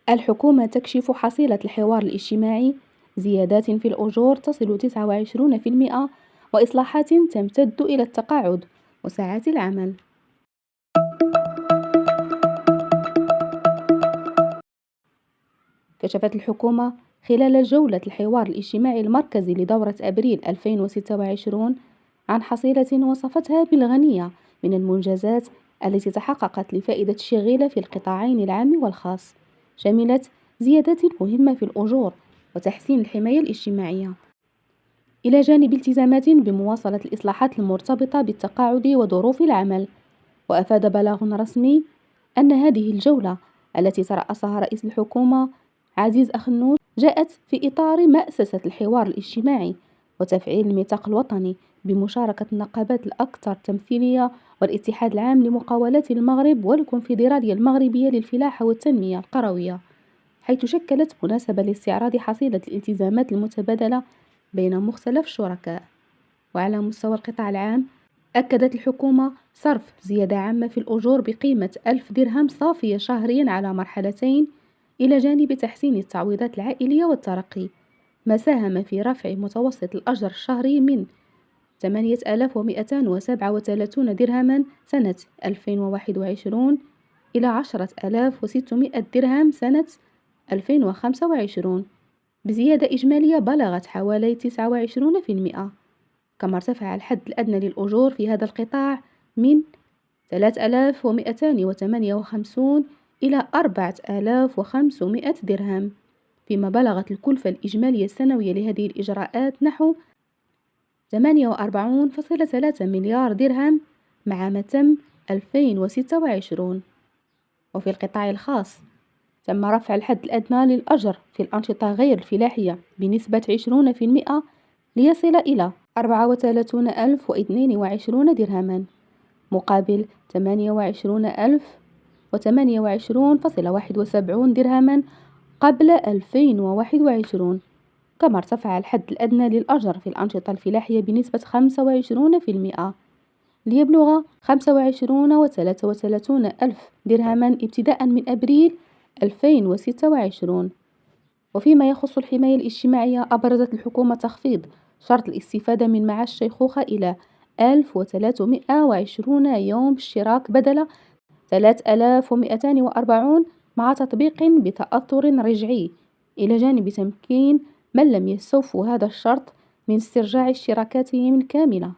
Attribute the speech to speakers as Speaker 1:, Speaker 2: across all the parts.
Speaker 1: الحكومة تكشف حصيلة الحوار الاجتماعي، زيادات في الأجور تصل 29%، وإصلاحات تمتد إلى التقاعد وساعات العمل. كشفت الحكومة خلال جولة الحوار الاجتماعي المركزي لدورة أبريل 2026 عن حصيلة وصفتها بالغنية من المنجزات التي تحققت لفائدة الشغيلة في القطاعين العام والخاص. شملت زيادات مهمة في الأجور وتحسين الحماية الاجتماعية، إلى جانب التزامات بمواصلة الإصلاحات المرتبطة بالتقاعد وظروف العمل. وأفاد بلاغ رسمي أن هذه الجولة التي ترأسها رئيس الحكومة عزيز أخنوش جاءت في إطار مأسسة الحوار الاجتماعي وتفعيل الميثاق الوطني بمشاركة النقابات الأكثر تمثيلية والاتحاد العام لمقاولات المغرب والكونفدرالية المغربية للفلاحة والتنمية القروية، حيث شكلت مناسبة لاستعراض حصيلة الالتزامات المتبادلة بين مختلف الشركاء. وعلى مستوى القطاع العام، أكدت الحكومة صرف زيادة عامة في الأجور بقيمة 1000 درهم صافية شهريا على مرحلتين، إلى جانب تحسين التعويضات العائلية والترقي، ما ساهم في رفع متوسط الأجر الشهري من 8237 درهما سنة 2021 إلى 10600 درهم سنة 2025، بزيادة إجمالية بلغت حوالي 29%. كما ارتفع الحد الأدنى للأجور في هذا القطاع من 3258 إلى 4500 درهم، فيما بلغت الكلفة الإجمالية السنوية لهذه الإجراءات نحو 48.3 مليار درهم مع ما تم 2026. وفي القطاع الخاص، تم رفع الحد الأدنى للأجر في الأنشطة غير الفلاحية بنسبة 20% ليصل إلى 34,022 درهما مقابل 28,028.71 درهما قبل 2021. كما ارتفع الحد الأدنى للأجر في الأنشطة الفلاحية بنسبة 25% ليبلغ 25,033 ألف درهما ابتداء من أبريل 2026. وفيما يخص الحماية الاجتماعية، أبرزت الحكومة تخفيض شرط الاستفادة من معاش الشيخوخة إلى 1320 يوم اشتراك بدل 3240 مع تطبيق بتأثر رجعي، إلى جانب تمكين من لم يستوفوا هذا الشرط من استرجاع اشتراكاتهم الكاملة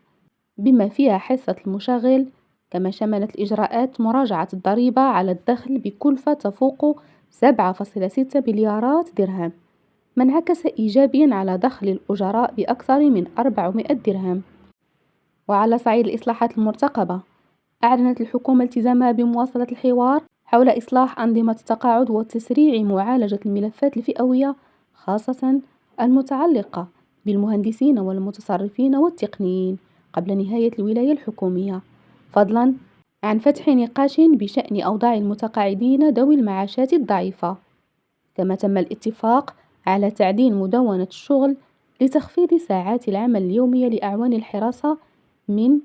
Speaker 1: بما فيها حصة المشغل. كما شملت الإجراءات مراجعة الضريبة على الدخل بكلفة تفوق 7.6 مليارات درهم، ما انعكس إيجابيا على دخل الأجراء بأكثر من 400 درهم. وعلى صعيد الإصلاحات المرتقبة، أعلنت الحكومة التزامها بمواصلة الحوار حول إصلاح أنظمة التقاعد وتسريع معالجة الملفات الفئوية، خاصة المتعلقة بالمهندسين والمتصرفين والتقنيين قبل نهاية الولاية الحكومية، فضلا عن فتح نقاش بشأن أوضاع المتقاعدين ذوي المعاشات الضعيفة. كما تم الاتفاق على تعديل مدونة الشغل لتخفيض ساعات العمل اليومية لأعوان الحراسة من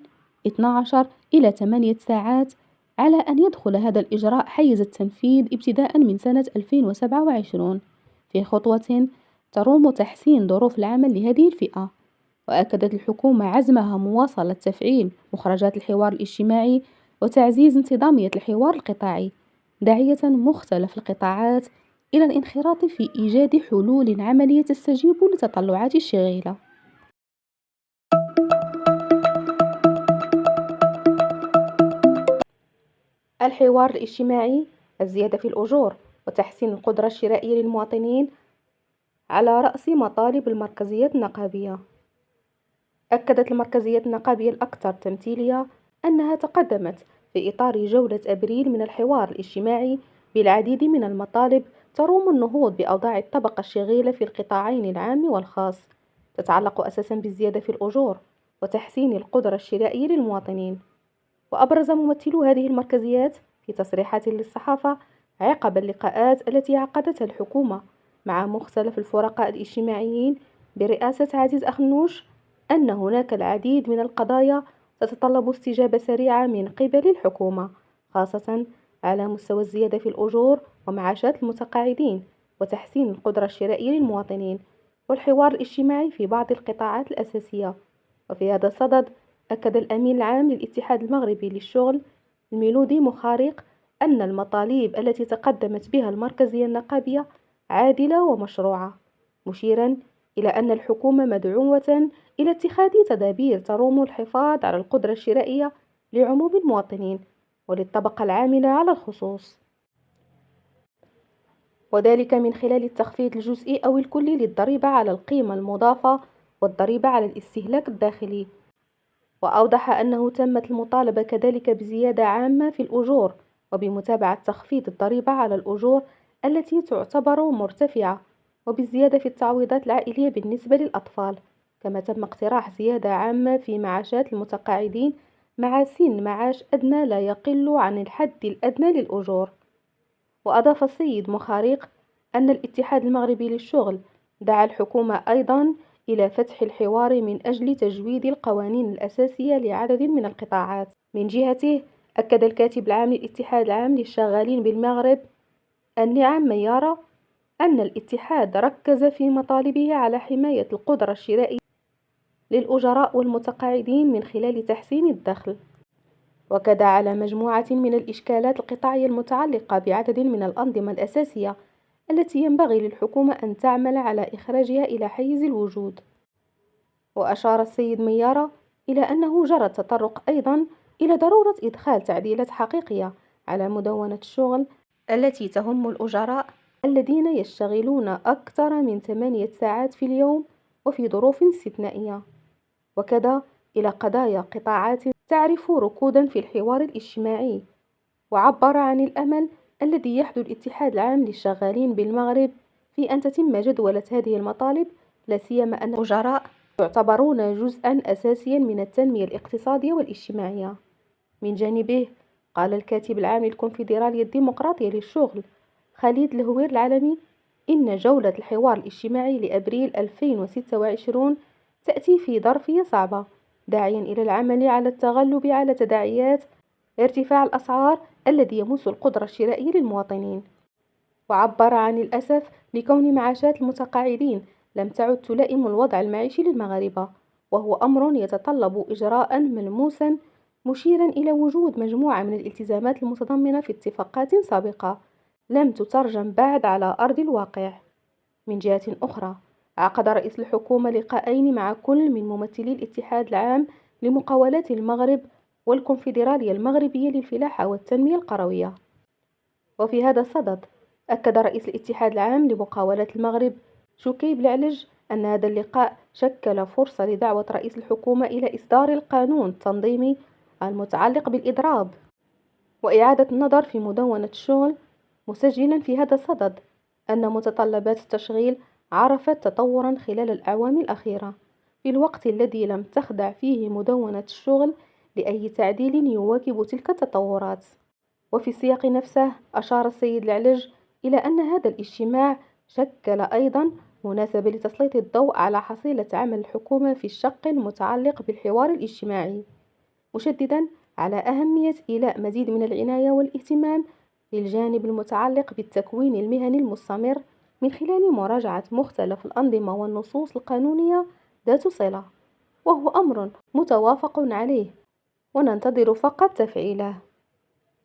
Speaker 1: 12 إلى 8 ساعات، على أن يدخل هذا الإجراء حيز التنفيذ ابتداء من سنة 2027 في خطوة تروم تحسين ظروف العمل لهذه الفئة. وأكدت الحكومة عزمها مواصلة تفعيل مخرجات الحوار الاجتماعي وتعزيز انتظامية الحوار القطاعي، داعية مختلف القطاعات إلى الانخراط في إيجاد حلول عملية تستجيب لتطلعات الشغيلة. الحوار الاجتماعي، الزيادة في الأجور وتحسين القدرة الشرائية للمواطنين على رأس مطالب المركزيات النقابية. أكدت المركزيات النقابية الأكثر تمثيلية أنها تقدمت في إطار جولة أبريل من الحوار الاجتماعي بالعديد من المطالب تروم النهوض بأوضاع الطبقة الشغيلة في القطاعين العام والخاص، تتعلق أساسا بالزيادة في الأجور وتحسين القدرة الشرائية للمواطنين. وأبرز ممثلو هذه المركزيات في تصريحات للصحافة عقب اللقاءات التي عقدتها الحكومة مع مختلف الفرقاء الاجتماعيين برئاسة عزيز أخنوش أن هناك العديد من القضايا تتطلب استجابة سريعة من قبل الحكومة، خاصة على مستوى الزيادة في الأجور ومعاشات المتقاعدين وتحسين القدرة الشرائية للمواطنين والحوار الاجتماعي في بعض القطاعات الأساسية. وفي هذا الصدد أكد الأمين العام للاتحاد المغربي للشغل الميلودي مخارق أن المطالب التي تقدمت بها المركزية النقابية عادلة ومشروعة، مشيرا إلى أن الحكومة مدعوة إلى اتخاذ تدابير تروم الحفاظ على القدرة الشرائية لعموم المواطنين وللطبقة العاملة على الخصوص، وذلك من خلال التخفيض الجزئي أو الكلي للضريبة على القيمة المضافة والضريبة على الاستهلاك الداخلي. وأوضح أنه تمت المطالبة كذلك بزيادة عامة في الأجور وبمتابعة تخفيض الضريبة على الأجور التي تعتبر مرتفعة وبالزيادة في التعويضات العائلية بالنسبة للأطفال. كما تم اقتراح زيادة عامة في معاشات المتقاعدين مع سن معاش أدنى لا يقل عن الحد الأدنى للأجور. وأضاف السيد مخارق أن الاتحاد المغربي للشغل دعا الحكومة أيضا إلى فتح الحوار من أجل تجويد القوانين الأساسية لعدد من القطاعات. من جهته أكد الكاتب العام للاتحاد العام للشغالين بالمغرب النعم ميارة أن الاتحاد ركز في مطالبه على حماية القدرة الشرائية للأجراء والمتقاعدين من خلال تحسين الدخل، وكذا على مجموعة من الإشكالات القطاعية المتعلقة بعدد من الأنظمة الأساسية التي ينبغي للحكومة أن تعمل على إخراجها إلى حيز الوجود. وأشار السيد ميارة إلى أنه جرى التطرق أيضا إلى ضرورة إدخال تعديلات حقيقية على مدونة الشغل التي تهم الأجراء الذين يشتغلون أكثر من 8 ساعات في اليوم وفي ظروف استثنائية، وكذا إلى قضايا قطاعات تعرف ركودا في الحوار الاجتماعي. وعبر عن الأمل الذي يحدو الاتحاد العام للشغالين بالمغرب في أن تتم جدولة هذه المطالب، لا سيما أن الأجراء يعتبرون جزءا أساسيا من التنمية الاقتصادية والاجتماعية. من جانبه قال الكاتب العام للكونفدرالية الديمقراطية للشغل خالد الهوير العالمي إن جولة الحوار الاجتماعي لأبريل 2026 تأتي في ظرفية صعبة، داعيا إلى العمل على التغلب على تداعيات ارتفاع الأسعار الذي يمس القدرة الشرائية للمواطنين. وعبر عن الأسف لكون معاشات المتقاعدين لم تعد تلائم الوضع المعيشي للمغاربة، وهو أمر يتطلب إجراء ملموسا، مشيرا إلى وجود مجموعة من الالتزامات المتضمنة في اتفاقات سابقة لم تترجم بعد على أرض الواقع. من جهة أخرى عقد رئيس الحكومة لقاءين مع كل من ممثلي الاتحاد العام لمقاولات المغرب والكونفدرالية المغربية للفلاحة والتنمية القروية. وفي هذا الصدد أكد رئيس الاتحاد العام لمقاولات المغرب شكيب العلج أن هذا اللقاء شكل فرصة لدعوة رئيس الحكومة إلى إصدار القانون التنظيمي المتعلق بالإضراب وإعادة النظر في مدونة الشغل، مسجلا في هذا الصدد أن متطلبات التشغيل عرفت تطورا خلال الأعوام الأخيرة، في الوقت الذي لم تخضع فيه مدونة الشغل لأي تعديل يواكب تلك التطورات. وفي السياق نفسه أشار السيد العلج إلى أن هذا الاجتماع شكل أيضا مناسبة لتسليط الضوء على حصيلة عمل الحكومة في الشق المتعلق بالحوار الاجتماعي، مشددا على أهمية إيلاء مزيد من العناية والاهتمام للجانب المتعلق بالتكوين المهني المستمر من خلال مراجعة مختلف الأنظمة والنصوص القانونية ذات صلة، وهو أمر متوافق عليه وننتظر فقط تفعيله.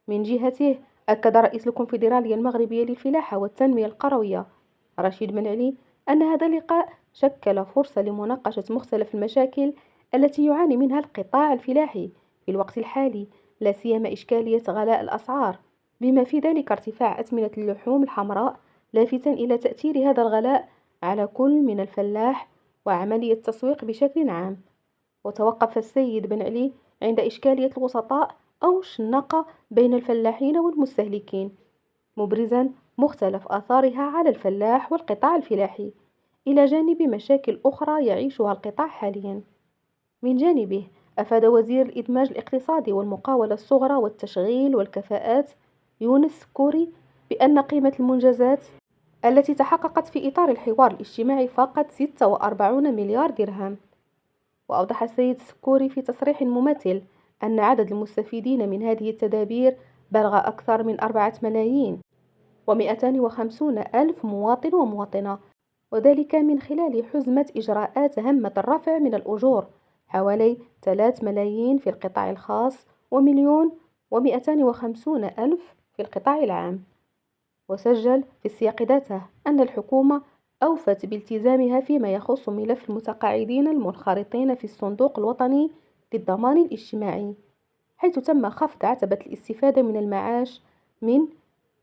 Speaker 1: من جهته أكد رئيس الكونفدرالية المغربية للفلاحة والتنمية القروية رشيد بن علي أن هذا اللقاء شكل فرصة لمناقشة مختلف المشاكل التي يعاني منها القطاع الفلاحي في الوقت الحالي، لا سيما إشكالية غلاء الأسعار بما في ذلك ارتفاع أثمنة اللحوم الحمراء، لافتا إلى تأثير هذا الغلاء على كل من الفلاح وعملية التسويق بشكل عام. وتوقف السيد بن علي عند إشكالية الوسطاء أو الشنقة بين الفلاحين والمستهلكين، مبرزا مختلف آثارها على الفلاح والقطاع الفلاحي، إلى جانب مشاكل أخرى يعيشها القطاع حاليا. من جانبه أفاد وزير الإدماج الاقتصادي والمقاولة الصغرى والتشغيل والكفاءات يونس كوري بأن قيمة المنجزات التي تحققت في إطار الحوار الاجتماعي فاقت 46 مليار درهم. وأوضح السيد سكوري في تصريح مماثل أن عدد المستفيدين من هذه التدابير بلغ أكثر من 4 ملايين، و250 ألف مواطن ومواطنة، وذلك من خلال حزمة إجراءات هامة الرفع من الأجور، حوالي 3 ملايين في القطاع الخاص ومليون و250 ألف في القطاع العام. وسجل في السياق ذاته أن الحكومة أوفت بالتزامها فيما يخص ملف المتقاعدين المنخرطين في الصندوق الوطني للضمان الاجتماعي، حيث تم خفض عتبة الاستفادة من المعاش من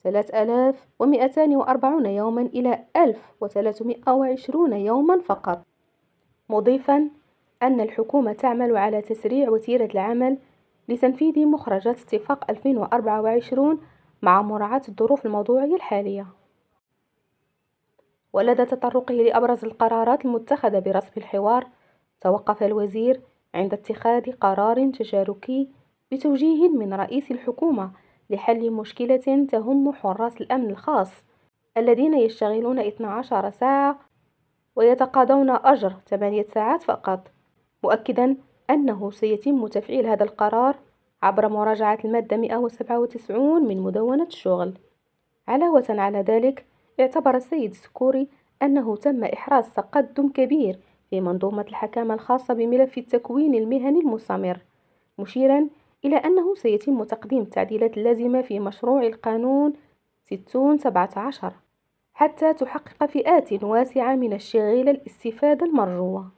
Speaker 1: 3240 يوما إلى 1320 يوما فقط، مضيفا أن الحكومة تعمل على تسريع وتيرة العمل لتنفيذ مخرجات اتفاق 2024 مع مراعاة الظروف الموضوعية الحالية. ولدى تطرقه لأبرز القرارات المتخذة برسم الحوار، توقف الوزير عند اتخاذ قرار تشاركي بتوجيه من رئيس الحكومة لحل مشكلة تهم حراس الأمن الخاص الذين يشتغلون 12 ساعة ويتقاضون أجر 8 ساعات فقط، مؤكدا أنه سيتم تفعيل هذا القرار عبر مراجعة المادة 197 من مدونة الشغل. علاوة على ذلك، اعتبر السيد السكوري أنه تم إحراز تقدم كبير في منظومة الحكامة الخاصة بملف التكوين المهني المستمر، مشيرا إلى أنه سيتم تقديم التعديلات اللازمة في مشروع القانون 6017 حتى تحقق فئات واسعة من الشغيلة الاستفادة المرجوة.